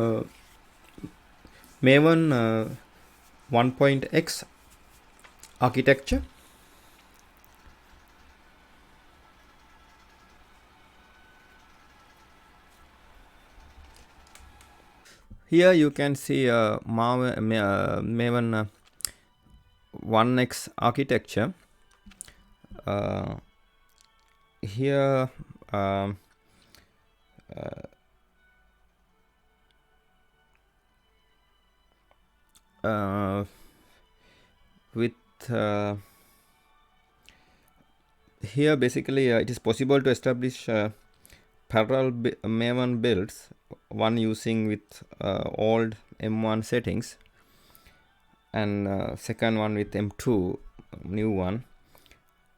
uh, Maven 1.x architecture. Here you can see Maven 1x architecture. Here um, uh, with here basically it is possible to establish parallel Maven builds, one using with old M1 settings and second one with M2 new one.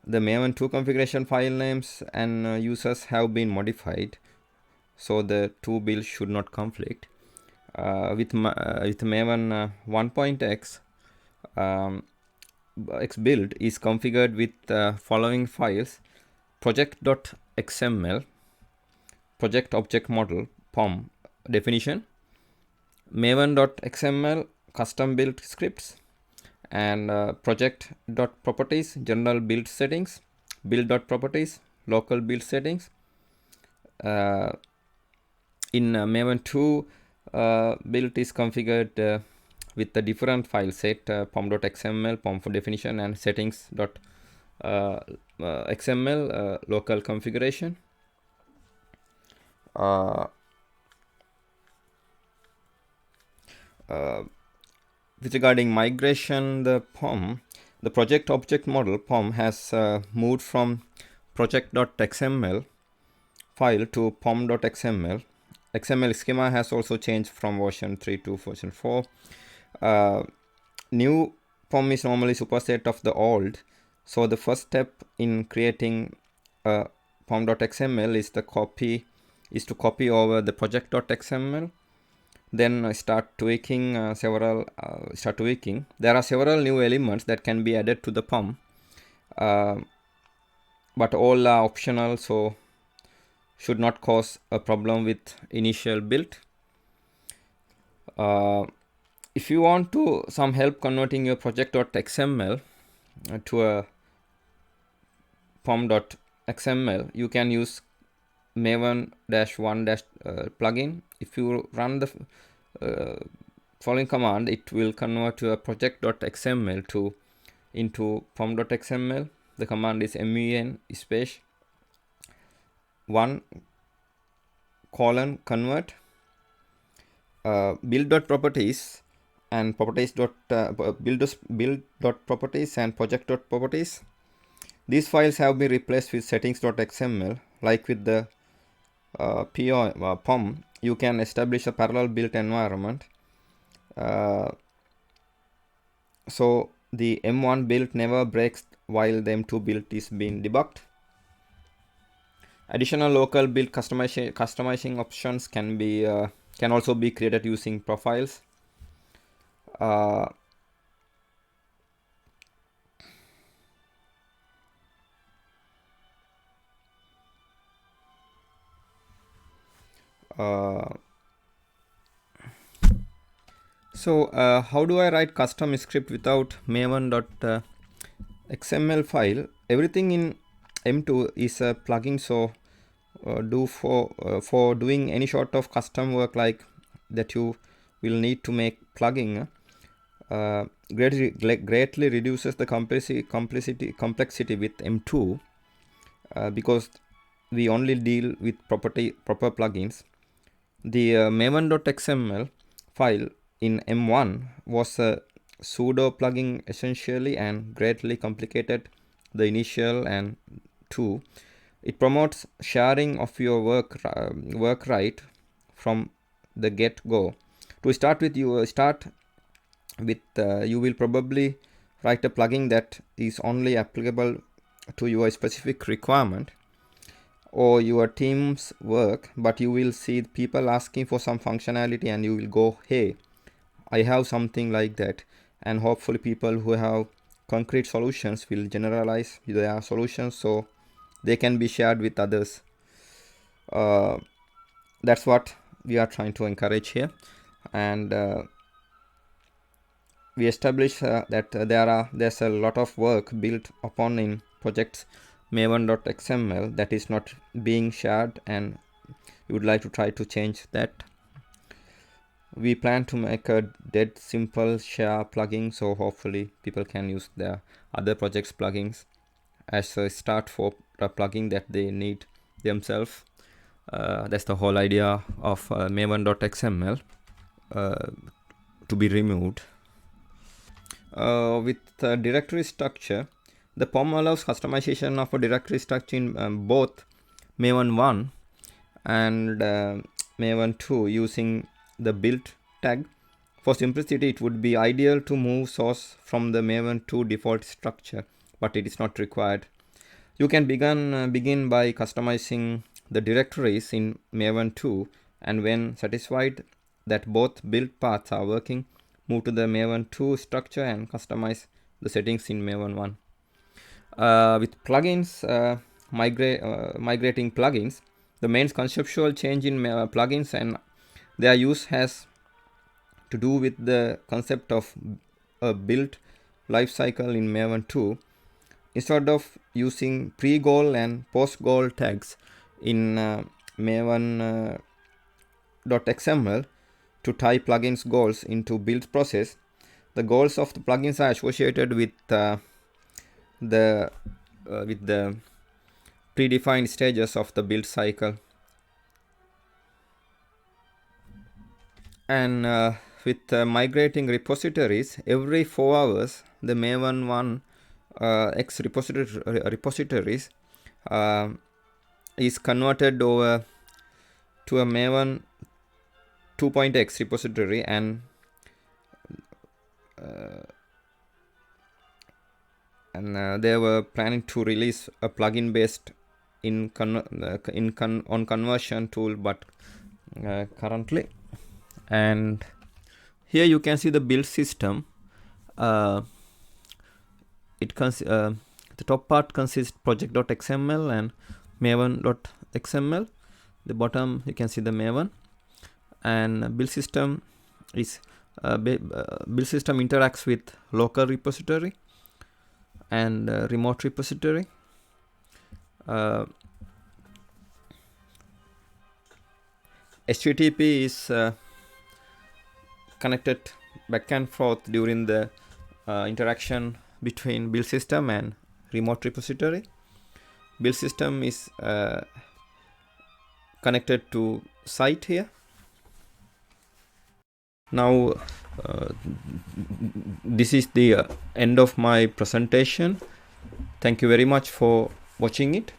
The Maven 2 configuration file names and users have been modified, so the two builds should not conflict. With Maven 1.x, X build is configured with the following files: project.xml, project object model, POM definition, maven.xml custom build scripts, and project.properties general build settings, build.properties local build settings. In Maven 2 build is configured with the different file set, pom.xml, pom for definition, and settings.xml local configuration. With regarding migration, the project object model POM has moved from project.xml file to pom.xml. XML schema has also changed from version 3 to version 4. New POM is normally superset of the old, so the first step in creating pom.xml is to copy over the project.xml. Then start tweaking. There are several new elements that can be added to the POM, but all are optional, so should not cause a problem with initial build. If you want some help converting your project.xml to a pom.xml, you can use Maven-1- plugin. If you run the following command, it will convert your project.xml into pom.xml. The command is men space 1:convert build.properties and build.properties and project.properties. These files have been replaced with settings.xml. Like with the POM, you can establish a parallel build environment. So the M1 build never breaks while the M2 build is being debugged. Additional local build customizing options can also be created using profiles. So how do I write custom script without maven.xml file? Everything in M2 is a plugin, so for doing any sort of custom work like that, you will need to make plugin. Greatly reduces the complexity with M2 because we only deal with proper plugins. The maven.xml file in M1 was a pseudo plugin essentially and greatly complicated the initial and 2. It promotes sharing of your work right from the get-go. To start with, you will probably write a plugin that is only applicable to your specific requirement or your team's work, but you will see people asking for some functionality and you will go, hey, I have something like that, and hopefully people who have concrete solutions will generalize their solutions so they can be shared with others. That's what we are trying to encourage here. And we establish that there's a lot of work built upon in projects Maven.xml that is not being shared, and we would like to try to change that. We plan to make a dead simple share plugin, so hopefully people can use their other projects plugins as a start for a plugin that they need themselves. That's the whole idea of Maven.xml to be removed. With directory structure, the POM allows customization of a directory structure in both Maven 1 and Maven 2 using the build tag. For simplicity, it would be ideal to move source from the Maven 2 default structure, but it is not required. You can begin by customizing the directories in Maven 2, and when satisfied that both build paths are working, move to the Maven 2 structure and customize the settings in Maven 1. With plugins, migrating plugins, the main conceptual change in plugins and their use has to do with the concept of a build lifecycle in Maven 2. Instead of using pre-goal and post-goal tags in Maven.xml to tie plugins goals into build process, the goals of the plugins are associated with the predefined stages of the build cycle. And with migrating repositories, every 4 hours, the Maven 1 X repositories is converted over to a Maven 2.x repository, and they were planning to release a plugin based on conversion tool, but currently. And here you can see the build system. The top part consists project.xml and maven.xml. The bottom you can see the Maven, and build system is build system interacts with local repository and remote repository. HTTP is connected back and forth during the interaction between build system and remote repository. Build system is connected to site here. Now this is the end of my presentation. Thank you very much for watching it.